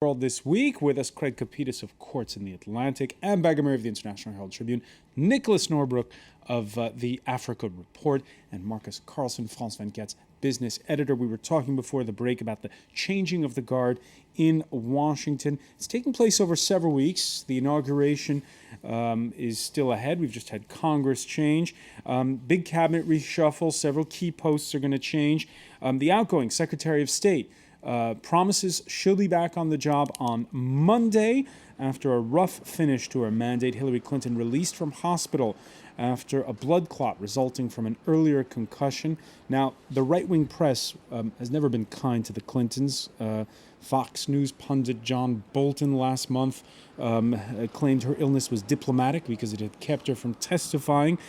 World this week. With us, Craig Kapitas of Quartz in the Atlantic, Anne Baghamer of the International Herald Tribune, Nicholas Norbrook of the Africa Report, and Marcus Carlson, France 24's business editor. We were talking before the break about the changing of the guard in Washington. It's taking place over several weeks. The inauguration is still ahead. We've just had Congress change. Big cabinet reshuffle. Several key posts are going to change. The outgoing Secretary of State promises she'll be back on the job on Monday after a rough finish to her mandate. Hillary Clinton released from hospital after a blood clot resulting from an earlier concussion. Now, the right-wing press has never been kind to the Clintons. Fox News pundit John Bolton last month claimed her illness was diplomatic because it had kept her from testifying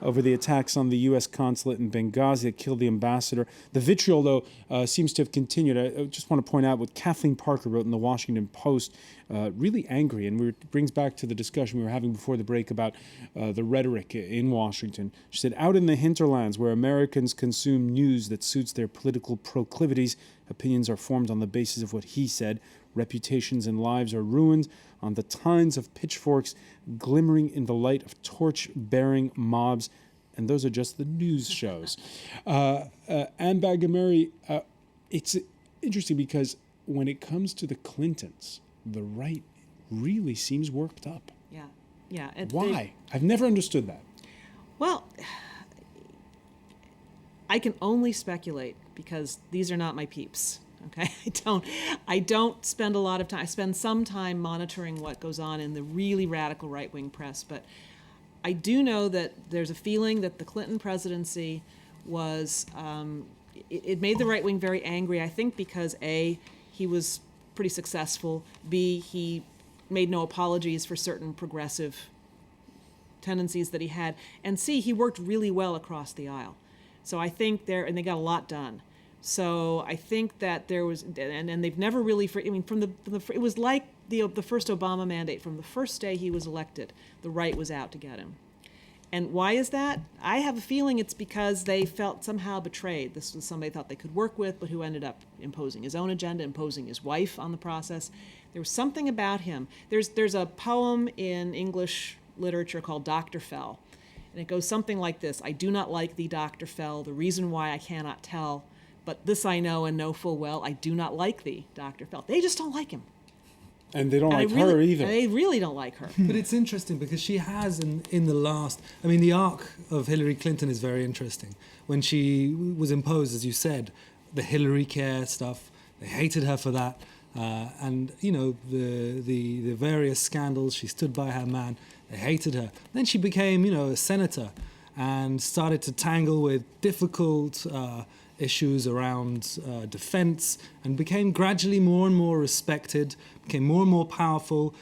over the attacks on the U.S. consulate in Benghazi that killed the ambassador. The vitriol, though, seems to have continued. I just want to point out what Kathleen Parker wrote in the Washington Post, really angry, and it brings back to the discussion we were having before the break about the rhetoric in Washington. She said, out in the hinterlands where Americans consume news that suits their political proclivities, opinions are formed on the basis of what he said. Reputations and lives are ruined on the tines of pitchforks glimmering in the light of torch-bearing mobs. And those are just the news shows. Anne Baghamer, it's interesting because when it comes to the Clintons, the right really seems worked up. Yeah. Why? I've never understood that. Well, I can only speculate because these are not my peeps. Okay, I don't spend a lot of time. I spend some time monitoring what goes on in the really radical right-wing press, but I do know that there's a feeling that the Clinton presidency was, it made the right wing very angry, I think because A, he was pretty successful, B, he made no apologies for certain progressive tendencies that he had, and C, he worked really well across the aisle. So I think and they got a lot done. So I think that there was, and they've never really, it was like the first Obama mandate. From the first day he was elected, the right was out to get him. And why is that? I have a feeling it's because they felt somehow betrayed. This was somebody they thought they could work with, but who ended up imposing his own agenda, imposing his wife on the process. There was something about him. There's a poem in English literature called Dr. Fell, and it goes something like this: I do not like thee, Dr. Fell, the reason why I cannot tell. But this I know and know full well, I do not like thee, Dr. Fell. They just don't like him. And they don't like her either. They really don't like her. But it's interesting because she has, in the last, the arc of Hillary Clinton is very interesting. When she was imposed, as you said, the Hillary Care stuff, they hated her for that. And, the various scandals, she stood by her man, they hated her. Then she became, a senator and started to tangle with difficult issues around defense, and became gradually more and more respected, became more and more powerful,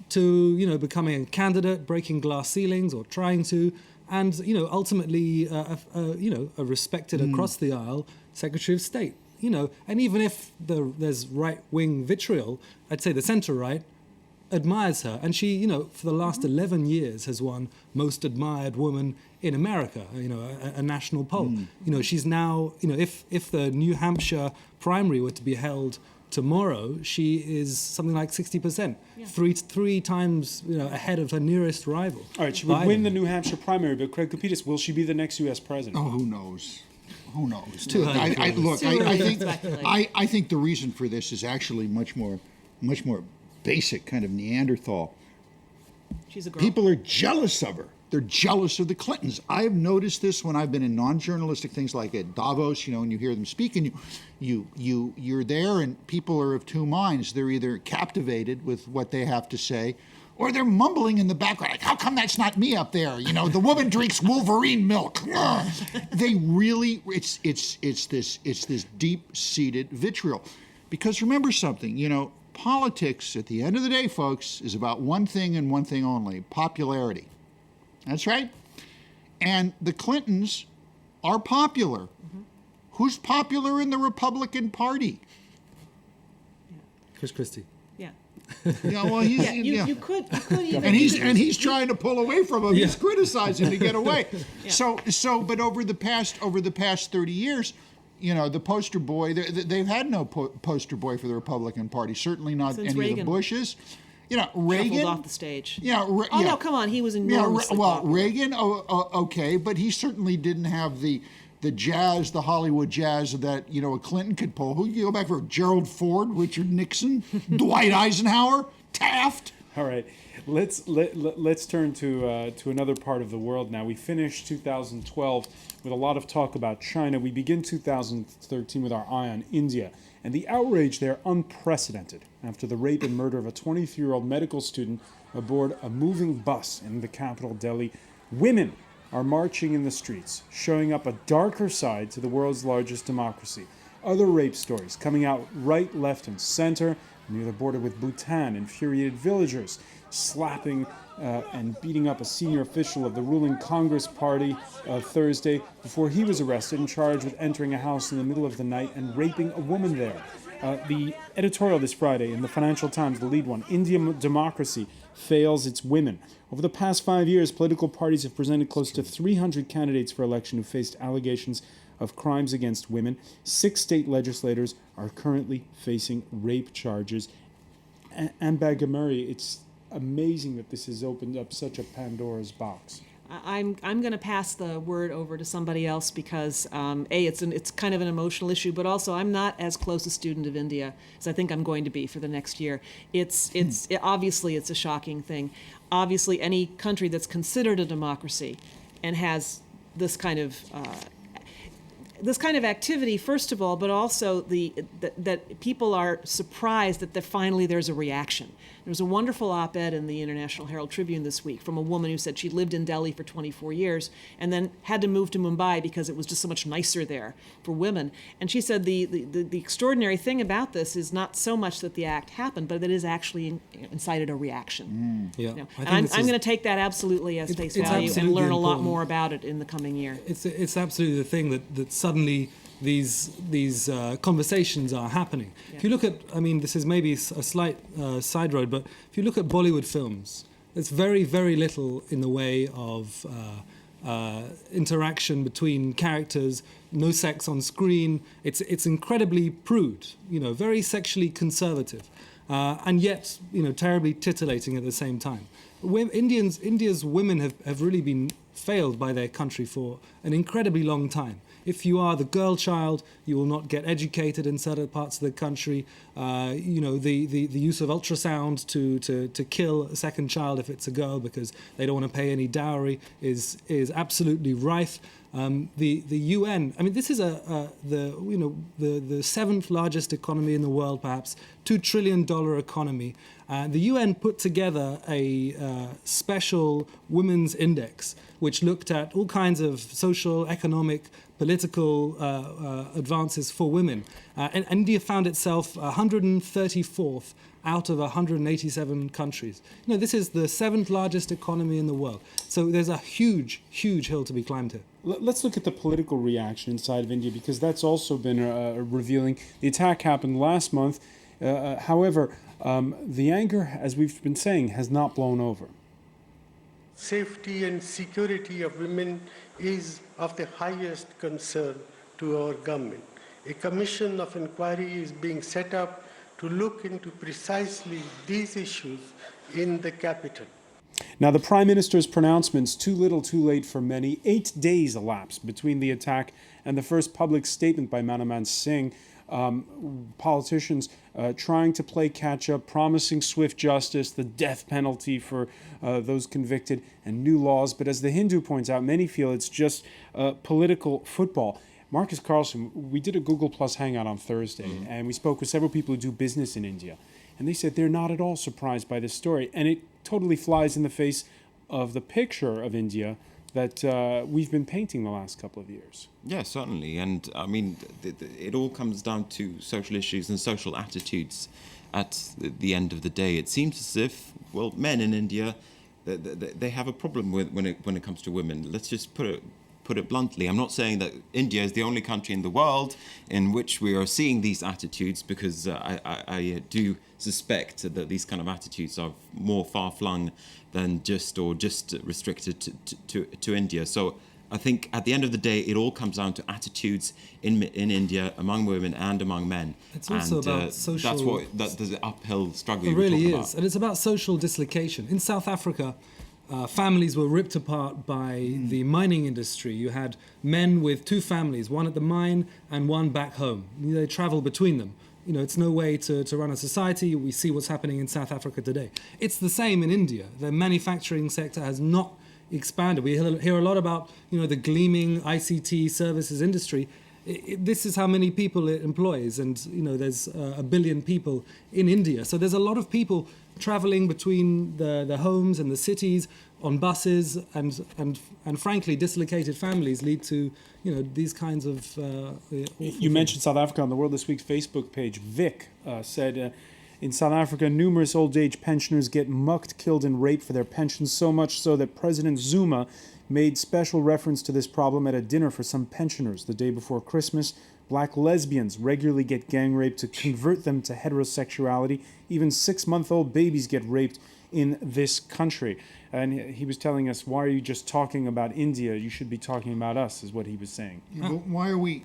to becoming a candidate, breaking glass ceilings or trying to, and ultimately a respected across the aisle Secretary of State. And even if there's right-wing vitriol, I'd say the centre-right admires her, and she, for the last 11 years has won Most Admired Woman in America, a national poll. She's now, if the New Hampshire primary were to be held tomorrow, she is something like 60%, three times, ahead of her nearest rival. All right, she would win the New Hampshire primary, but Craig Kapitas, will she be the next U.S. president? Oh, who knows? Who knows? Too hard. I think the reason for this is actually much more basic, kind of Neanderthal. She's a girl. People are jealous of her. They're jealous of the Clintons. I've noticed this when I've been in non-journalistic things like at Davos, and you hear them speak, and you're there, and people are of two minds. They're either captivated with what they have to say, or they're mumbling in the background, like, how come that's not me up there? The woman drinks Wolverine milk. They really, it's this deep-seated vitriol. Because remember something, politics, at the end of the day, folks, is about one thing and one thing only: popularity. That's right. And the Clintons are popular. Mm-hmm. Who's popular in the Republican Party? Chris Christie. Yeah. Yeah, well, he's, you could even. And he's trying to pull away from him. Yeah. He's criticizing to get away. Yeah. So, but over the past 30 years, the poster boy, they've had no poster boy for the Republican Party, certainly not Since any Reagan. of the Bushes. Reagan. Shuffled off the stage. Oh, no, come on. He was enormously popular. Reagan, okay, but he certainly didn't have the jazz, the Hollywood jazz that, a Clinton could pull. Who you go back for? Gerald Ford, Richard Nixon, Dwight Eisenhower, Taft. All right, let's turn to another part of the world now. We finished 2012 with a lot of talk about China. We begin 2013 with our eye on India. And the outrage there unprecedented after the rape and murder of a 23-year-old medical student aboard a moving bus in the capital, Delhi. Women are marching in the streets, showing up a darker side to the world's largest democracy. Other rape stories coming out right, left, and center. Near the border with Bhutan, infuriated villagers slapping and beating up a senior official of the ruling Congress Party Thursday before he was arrested and charged with entering a house in the middle of the night and raping a woman there. The editorial this Friday in the Financial Times, the lead one, Indian democracy fails its women. Over the past 5 years, political parties have presented close to 300 candidates for election who faced allegations of crimes against women. 6 state legislators are currently facing rape charges. And Bagamuri, it's amazing that this has opened up such a Pandora's box. I'm going to pass the word over to somebody else because it's kind of an emotional issue, but also I'm not as close a student of India as I think I'm going to be for the next year. Obviously it's a shocking thing. Obviously, any country that's considered a democracy and has this kind of activity, first of all, but also that people are surprised that finally there's a reaction. There was a wonderful op-ed in the International Herald Tribune this week from a woman who said she lived in Delhi for 24 years and then had to move to Mumbai because it was just so much nicer there for women. And she said the extraordinary thing about this is not so much that the act happened, but that it has actually incited a reaction. Yeah. And I'm going to take that absolutely as face value and learn a lot more about it in the coming year. It's absolutely the thing that suddenly these conversations are happening. Yeah. If you look at, this is maybe a slight side road, but if you look at Bollywood films, there's very, very little in the way of interaction between characters, no sex on screen. It's incredibly prude, very sexually conservative, and yet, terribly titillating at the same time. India's women have really been failed by their country for an incredibly long time. If you are the girl child, you will not get educated in certain parts of the country. The use of ultrasound to kill a second child if it's a girl because they don't want to pay any dowry is absolutely rife. The UN, this is the 7th largest economy in the world, perhaps $2 trillion economy. The UN put together a special women's index which looked at all kinds of social, economic, political advances for women. And India found itself 134th out of 187 countries. This is the 7th largest economy in the world. So there's a huge, huge hill to be climbed here. Let's look at the political reaction inside of India because that's also been revealing. The attack happened last month. However, the anger, as we've been saying, has not blown over. Safety and security of women is of the highest concern to our government. A commission of inquiry is being set up to look into precisely these issues in the capital. Now, the Prime Minister's pronouncements, too little, too late for many. 8 days elapsed between the attack and the first public statement by Manmohan Singh. Politicians trying to play catch-up, promising swift justice, the death penalty for those convicted, and new laws. But as The Hindu points out, many feel it's just political football. Marcus Carlson, we did a Google Plus Hangout on Thursday, and we spoke with several people who do business in India. And they said they're not at all surprised by this story. And it totally flies in the face of the picture of India that we've been painting the last couple of years. Yeah, certainly. And it all comes down to social issues and social attitudes at the end of the day. It seems as if, men in India, they have a problem when it comes to women. Let's just put it bluntly. I'm not saying that India is the only country in the world in which we are seeing these attitudes, because I do suspect that these kind of attitudes are more far-flung than just restricted to India. So I think at the end of the day, it all comes down to attitudes in India among women and among men. It's also about social. That's the uphill struggle. It you were really talking is, about. and it's about social dislocation. In South Africa, families were ripped apart by the mining industry. You had men with two families, one at the mine and one back home. They travel between them. It's no way to run a society. We see what's happening in South Africa today. It's the same in India. The manufacturing sector has not expanded. We hear a lot about, the gleaming ICT services industry. This is how many people it employs, and there's a billion people in India. So there's a lot of people traveling between the homes and the cities on buses, and frankly, dislocated families lead to these kinds of. You mentioned South Africa on the World This Week's Facebook page. Vic said. In South Africa, numerous old age pensioners get mucked, killed, and raped for their pensions, so much so that President Zuma made special reference to this problem at a dinner for some pensioners the day before Christmas. Black lesbians regularly get gang raped to convert them to heterosexuality. Even 6-month-old babies get raped in this country. And he was telling us, why are you just talking about India? You should be talking about us, is what he was saying. Yeah, but why are we,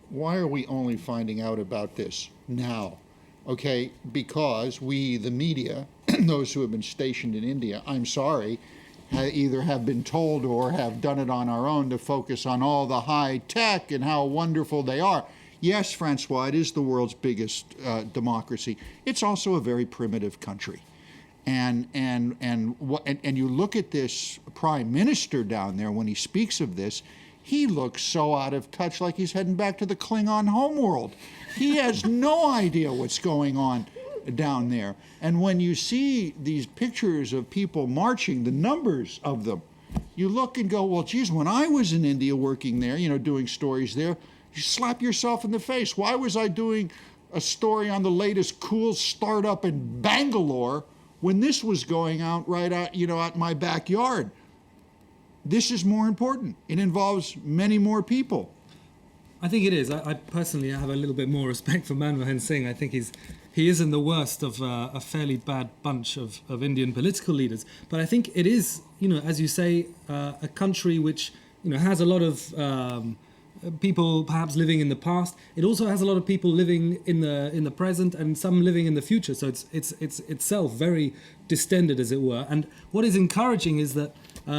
why are we only finding out about this now? Okay, because we, the media, those who have been stationed in India, I'm sorry, either have been told or have done it on our own to focus on all the high tech and how wonderful they are. Yes, Francois, it is the world's biggest democracy. It's also a very primitive country. And you look at this prime minister down there when he speaks of this, he looks so out of touch, like he's heading back to the Klingon homeworld. He has no idea what's going on down there. And when you see these pictures of people marching, the numbers of them, you look and go, well, geez, when I was in India working there, doing stories there, you slap yourself in the face. Why was I doing a story on the latest cool startup in Bangalore when this was going out right out, out my backyard? This is more important. It involves many more people. I think it is. I personally have a little bit more respect for Manmohan Singh. I think he isn't the worst of a fairly bad bunch of Indian political leaders. But I think it is, as you say, a country which has a lot of people perhaps living in the past. It also has a lot of people living in the present, and some living in the future. So it's itself very distended, as it were. And what is encouraging is that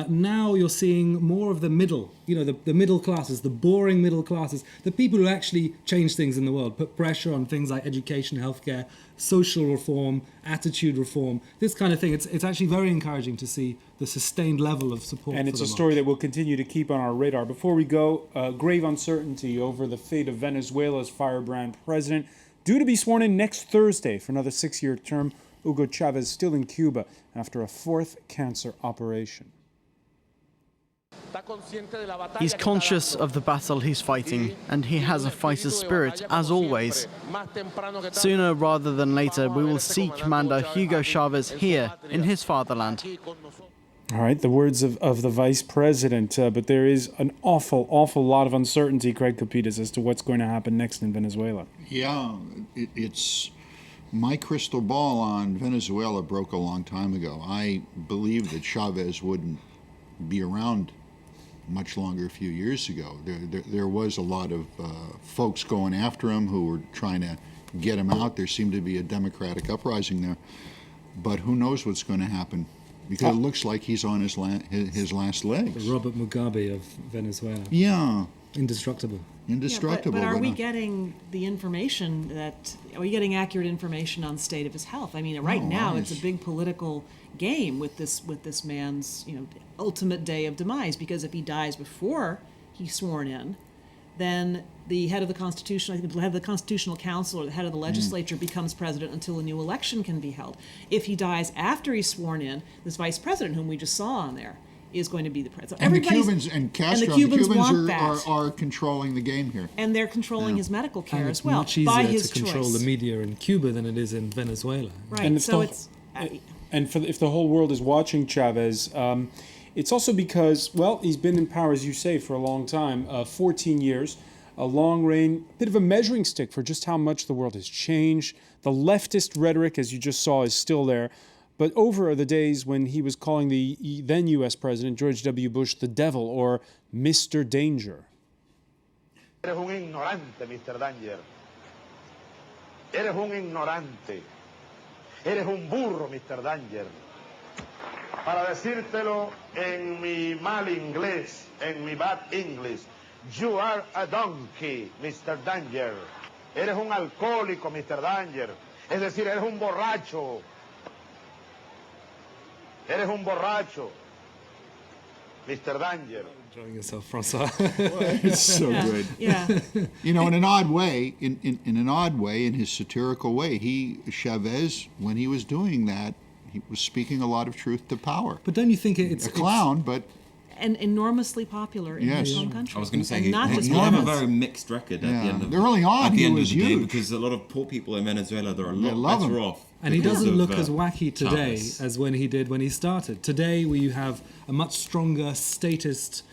now you're seeing more of the middle, the middle classes, the boring middle classes, the people who actually change things in the world, put pressure on things like education, healthcare, social reform, attitude reform, this kind of thing. It's actually very encouraging to see the sustained level of support. And it's a story that we'll continue to keep on our radar. Before we go, grave uncertainty over the fate of Venezuela's firebrand president, due to be sworn in next Thursday for another 6-year term. Hugo Chavez still in Cuba after a 4th cancer operation. He's conscious of the battle he's fighting, and he has a fighter's spirit, as always. Sooner rather than later, we will see Commander Hugo Chavez here in his fatherland. All right, the words of the vice president, but there is an awful lot of uncertainty, Craig Capitas, as to what's going to happen next in Venezuela. Yeah, it's... My crystal ball on Venezuela broke a long time ago. I believed that Chavez wouldn't be around much longer a few years ago. There was a lot of folks going after him who were trying to get him out. There seemed to be a democratic uprising there. But who knows what's going to happen? Because it looks like he's on his last legs. The Robert Mugabe of Venezuela. Yeah. Indestructible. Indestructible. Yeah, but are we getting the information are we getting accurate information on the state of his health? I mean, right now it's a big political game with this man's, ultimate day of demise, because if he dies before he's sworn in, then the head of the Constitutional Council or the head of the legislature becomes president until a new election can be held. If he dies after he's sworn in, this vice president, whom we just saw on there, is going to be the president. And the Cubans and Castro, the Cubans are controlling the game here. And they're controlling his medical care and as well, much easier by his to control choice. the media in Cuba than it is in Venezuela. Right, and if the whole world is watching Chavez, it's also because, well, he's been in power, as you say, for a long time, 14 years, a long reign, a bit of a measuring stick for just how much the world has changed. The leftist rhetoric, as you just saw, is still there. but over are the days when he was calling the then U.S. President George W. Bush the devil or Mr. Danger. Eres un ignorante, Mr. Danger. Eres un ignorante. Eres un burro, Mr. Danger. Para decírtelo en mi mal inglés, en mi bad English, you are a donkey, Mr. Danger. Eres un alcohólico, Mr. Danger. Es decir, eres un borracho. Eres un borracho, Mr. Danger. Enjoying yourself, François. It's so good. Yeah. You know, in an odd way, in his satirical way, Chavez, when he was doing that, he was speaking a lot of truth to power. But don't you think it's A clown, but And enormously popular in Yes. his home country. I was going to say And he not just have a Venezuela. very mixed record at the Yeah. end of Early on, at the he end was of the day, huge. because a lot of poor people in Venezuela, they're a lot love better him. off. And he because doesn't of, look as wacky today Chavez. as when he did when he started. Today, we have a much stronger statist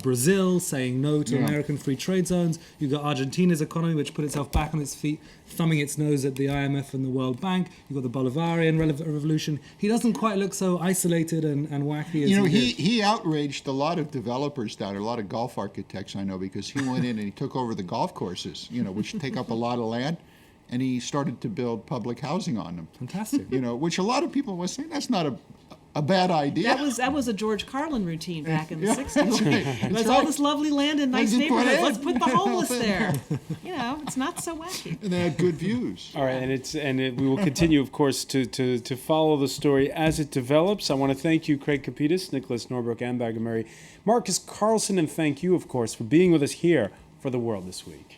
Brazil saying no to Yeah. American free trade zones. You've got Argentina's economy, which put itself back on its feet, thumbing its nose at the IMF and the World Bank. You've got the Bolivarian revolution. He doesn't quite look so isolated and wacky as you know, he did. he outraged a lot of developers down there, a lot of golf architects I know, because he went in and he took over the golf courses, you know, which take up a lot of land, and he started to build public housing on them. Fantastic. You know, which a lot of people were saying that's not a bad idea. That was a George Carlin routine back in the Yeah, 60s. that's right. There's That's all right. this lovely land and nice Let's put neighborhoods. it- Let's put the homeless there. You know, it's not so wacky. And they had good views. All right, we will continue, of course, to follow the story as it develops. I want to thank you, Craig Capitas, Nicholas Norbrook, and Bagomeri, Marcus Carlson, and thank you, of course, for being with us here for The World This Week.